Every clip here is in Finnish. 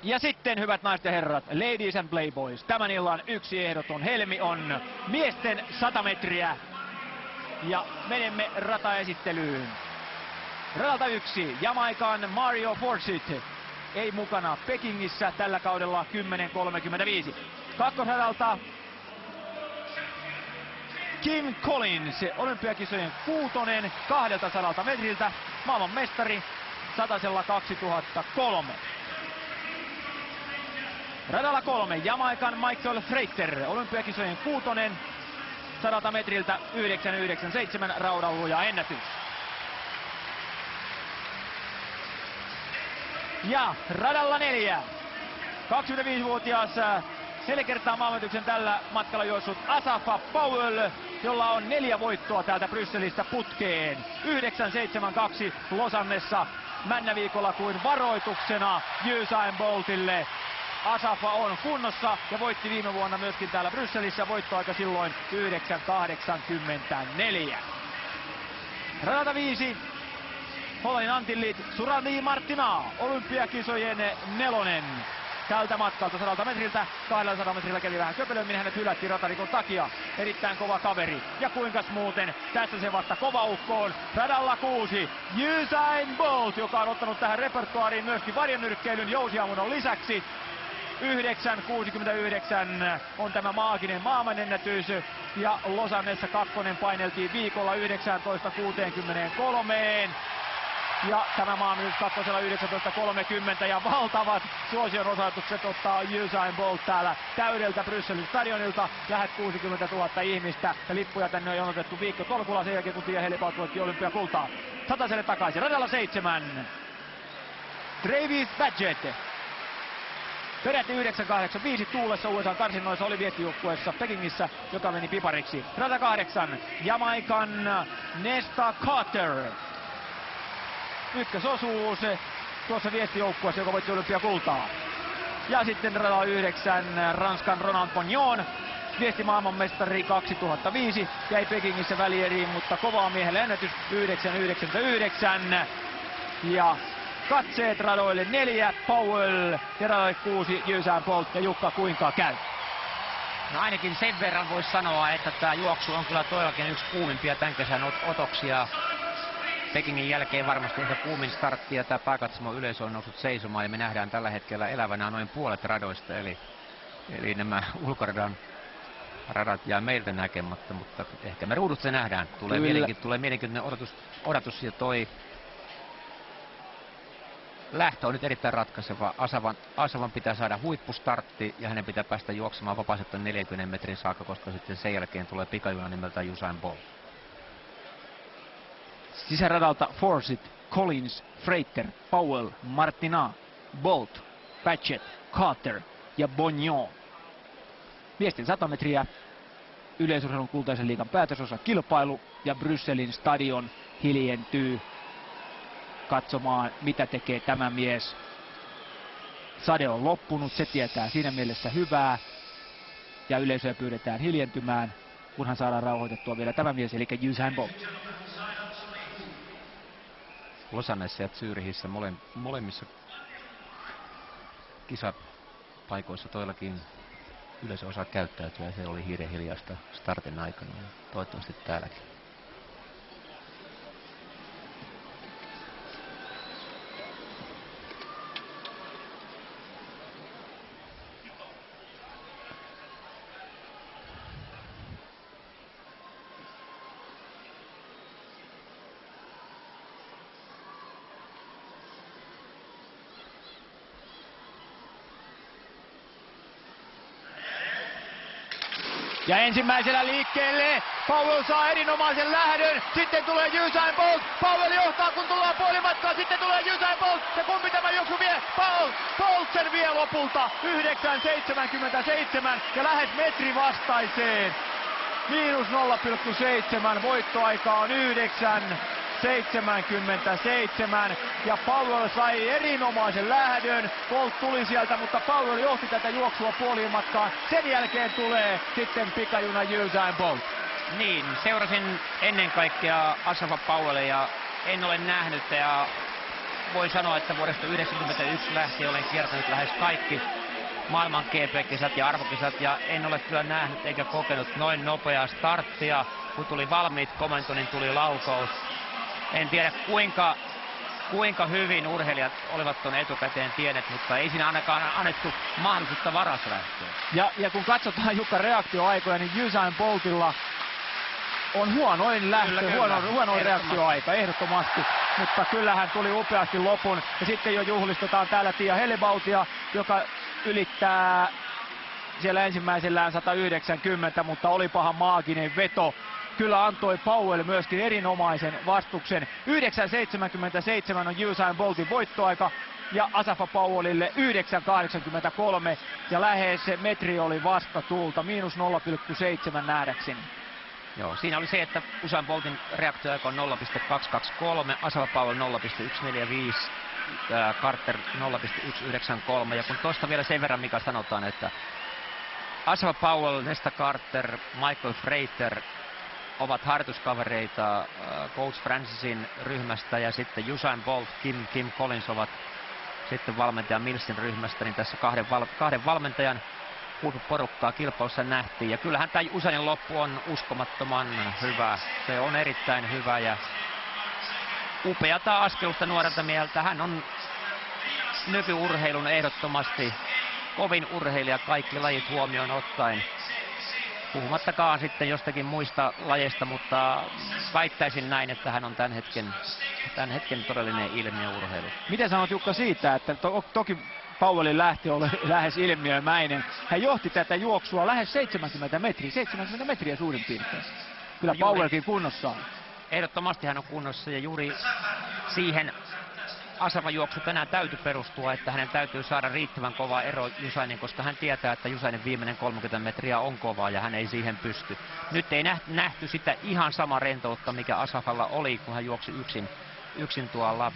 Ja sitten, hyvät naiset ja herrat, ladies and playboys, tämän illan yksi ehdoton helmi on miesten 100 metriä. Ja menemme rataesittelyyn. Radalta 1, Jamaikan Mario Forsyth, ei mukana Pekingissä tällä kaudella 10.35. Kakkosradalta Kim Collins, olympiakisojen kuutonen 200 metriltä, maailmanmestari satasella 2003. Radalla 3, Jamaikan Michael Frater, olympiakisojen kuutonen 100 metriltä 9.97 raudanluja ennätys. Ja radalla 4, 25-vuotias 4 kertaa maailmanennätyksen tällä matkalla juossut Asafa Powell, jolla on 4 voittoa täältä Brysselistä putkeen. 9.72 Losannessa männäviikolla kuin varoituksena Usain Boltille. Asafa on kunnossa ja voitti viime vuonna myöskin täällä Brysselissä, voittoaika silloin 9.84. Radalta 5, Hollannin Antillit, Surani Martina, olympiakisojen 4. tältä matkalta 100 metriltä. 200 metrillä kävi vähän köpelömmin, hänet hylättiin ratarikon takia. Erittäin kova kaveri. Ja kuinkas muuten, tässä se vasta kova ukkoon. Radalla 6, Usain Bolt, joka on ottanut tähän repertuaariin myöskin varjonyrkkeilyn jousiammunnon lisäksi. 9.69 on tämä maaginen maailmanennätys, ja Losannessa kakkonen paineltiin viikolla 19.63. Ja tämä maailmanennätys kakkosella 19.30 ja valtavat suosionosoitukset ottaa Usain Bolt täällä täydeltä Brysselin stadionilta. Lähes 60 000 ihmistä ja lippuja tänne on jonotettu viikkotolkulla sen jälkeen kun Tia Helipaut voitti olympiakultaa. Sataselle takaisin, radalla 7. Travis Badgett. Peräti 9.85 tuulessa USA karsinnoissa oli viestijoukkueessa Pekingissä, joka meni pipariksi. Rata 8, Jamaikan Nesta Carter. Ykkösosuus tuossa viestijoukkueessa, joka voitti olympiakultaa. Ja sitten rata 9, Ranskan Ronald Pognon. Viestimaailmanmestari 2005, jäi Pekingissä välieriin, mutta kovaa miehelle ennätys 9.99. Ja katseet radoille 4, Powell, ja radoille 6, Usain Bolt. Ja Jukka, kuinka käy? No ainakin sen verran voisi sanoa, että tämä juoksu on kyllä todellakin yksi kuumimpia tämän kesän otoksia. Pekingin jälkeen varmasti ehkä kuumin startti, ja tämä pääkatsomo yleisö on noussut seisomaan, ja me nähdään tällä hetkellä elävänä noin puolet radoista, eli nämä ulkoradan radat jää meiltä näkemättä, mutta ehkä me ruudut se nähdään. Tulee mielenkiintoinen odotus, ja toi lähtö on nyt erittäin ratkaiseva. Asavan pitää saada huippustartti ja hänen pitää päästä juoksemaan vapaasti 40 metrin saakka, koska sitten sen jälkeen tulee pikajuna nimeltä Usain Bolt. Sisäradalta Forsyth, Collins, Frater, Powell, Martina, Bolt, Badgett, Carter ja Pognon. Miesten 100 metriä, yleisurheilun kultaisen liigan päätösosa kilpailu, ja Brysselin stadion hiljentyy katsomaan, mitä tekee tämä mies. Sade on loppunut, se tietää siinä mielessä hyvää, ja yleisöä pyydetään hiljentymään, kunhan saadaan rauhoitettua vielä tämä mies, eli Usain Bolt. Losannessa ja Zyrihissä molemmissa kisapaikoissa toillakin yleisö osaa käyttäytyä, ja se oli hiiren hiljaista startin aikana, ja toivottavasti täälläkin. Ja ensimmäisellä liikkeelle Powell saa erinomaisen lähdön, sitten tulee Usain Bolt, Powell johtaa kun tullaan puolimatkaa, sitten tulee Usain Bolt, ja kumpi tämä juoksu vie? Bolt sen vie lopulta 9.77 ja lähes metri vastaiseen. Miinus 0,7, voittoaika on 9.77 ja Powell sai erinomaisen lähdön. Bolt tuli sieltä, mutta Powell johti tätä juoksua puoliin matkaan. Sen jälkeen tulee sitten pikajuna Usain Bolt. Niin, seurasin ennen kaikkea Asafa Powellia ja en ole nähnyt, ja voi sanoa, että vuodesta 1991 lähtien olen kiertänyt lähes kaikki maailman GP-kisat ja arvokisat, ja en ole kyllä nähnyt eikä kokenut noin nopeaa starttia. Kun tuli valmiit komento, niin tuli laukaus. En tiedä kuinka hyvin urheilijat olivat tuon etukäteen tienneet, mutta ei siinä ainakaan annettu mahdollisuutta varas lähteä. Ja kun katsotaan Jukka reaktioaikoja, niin Usain Boltilla on huonoin lähtö, huonoin reaktioaika, ehdottomasti. Mutta kyllähän tuli upeasti lopun. Ja sitten jo juhlistetaan täällä Tia Helebautia, joka ylittää siellä ensimmäisellään 190, mutta olipahan maaginen veto. Kyllä antoi Powell myöskin erinomaisen vastuksen. 9.77 on Usain Boltin voittoaika ja Asafa Powellille 9.83 ja lähes se metri oli vastatuulta, miinus 0,7 nähdäkseni. Joo, siinä oli se, että Usain Boltin reaktioaika on 0,223, Asafa Powell 0,145, Carter 0,193 ja kun tuosta vielä sen verran mikä sanotaan, että Asafa Powell, Nesta Carter, Michael Frater ovat harjoituskavereita Coach Francisin ryhmästä ja sitten Usain Bolt, Kim Collins ovat sitten valmentaja Millsin ryhmästä, niin tässä kahden valmentajan huippuporukkaa kilpailussa nähtiin. Ja kyllähän tämä Usainin loppu on uskomattoman hyvä. Se on erittäin hyvä ja upeata askelusta nuorelta mieltä. Hän on nykyurheilun ehdottomasti kovin urheilija kaikki lajit huomioon ottaen. Puhumattakaan sitten jostakin muista lajeista, mutta väittäisin näin, että hän on tämän hetken todellinen ilmiöurheilu. Miten sanot Jukka siitä, että toki Powellin lähtö oli lähes ilmiömäinen. Hän johti tätä juoksua lähes 70 metriä suurin piirtein. Kyllä Powellkin kunnossa on. Ehdottomasti hän on kunnossa ja juuri siihen Asafan juoksu tänään täytyy perustua, että hänen täytyy saada riittävän kova ero Usainin, koska hän tietää, että Usainin viimeinen 30 metriä on kovaa ja hän ei siihen pysty. Nyt ei nähty sitä ihan sama rentoutta, mikä Asafalla oli, kun hän juoksi yksin tuolla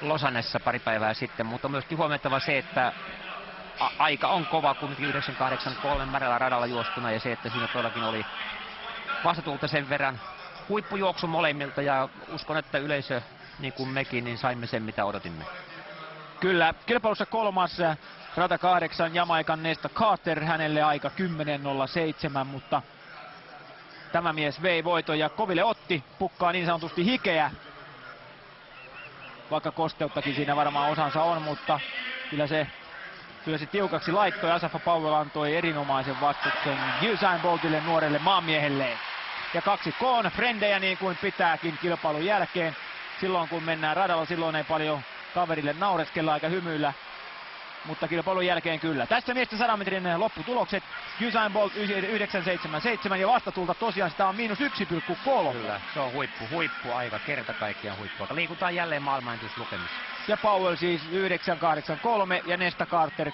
Losannessa pari päivää sitten, mutta myöskin huomattava se, että aika on kova, kuitenkin 9.83 märällä radalla juostuna ja se, että siinä todellakin oli vastatulta sen verran huippujuoksu molemmilta ja uskon, että yleisö niin kuin mekin, niin saimme sen mitä odotimme. Kyllä, kilpailussa kolmas rata 8 Jamaikan Nesta Carter, hänelle aika 10.07, mutta tämä mies vei voiton ja koville otti, pukkaa niin sanotusti hikeä. Vaikka kosteuttakin siinä varmaan osansa on, mutta kyllä se tiukaksi laittoi. Asafa Powell antoi erinomaisen vastuksen Usain Boltille, nuorelle maanmiehelle. Ja kaksi koon frendejä niin kuin pitääkin kilpailun jälkeen. Silloin kun mennään radalla, silloin ei paljon kaverille naureskella eikä hymyillä. Mutta kilpailun jälkeen kyllä. Tässä miesten 100 metrin lopputulokset. Usain Bolt 9.77 ja vastatulta tosiaan sitä on miinus 1,3. Kyllä, se on huippu aika, kerta kaikkiaan huippu. Liikutaan jälleen maailmanennätyslukemissa. Ja Powell siis 9.83 ja Nesta Carter 10.07.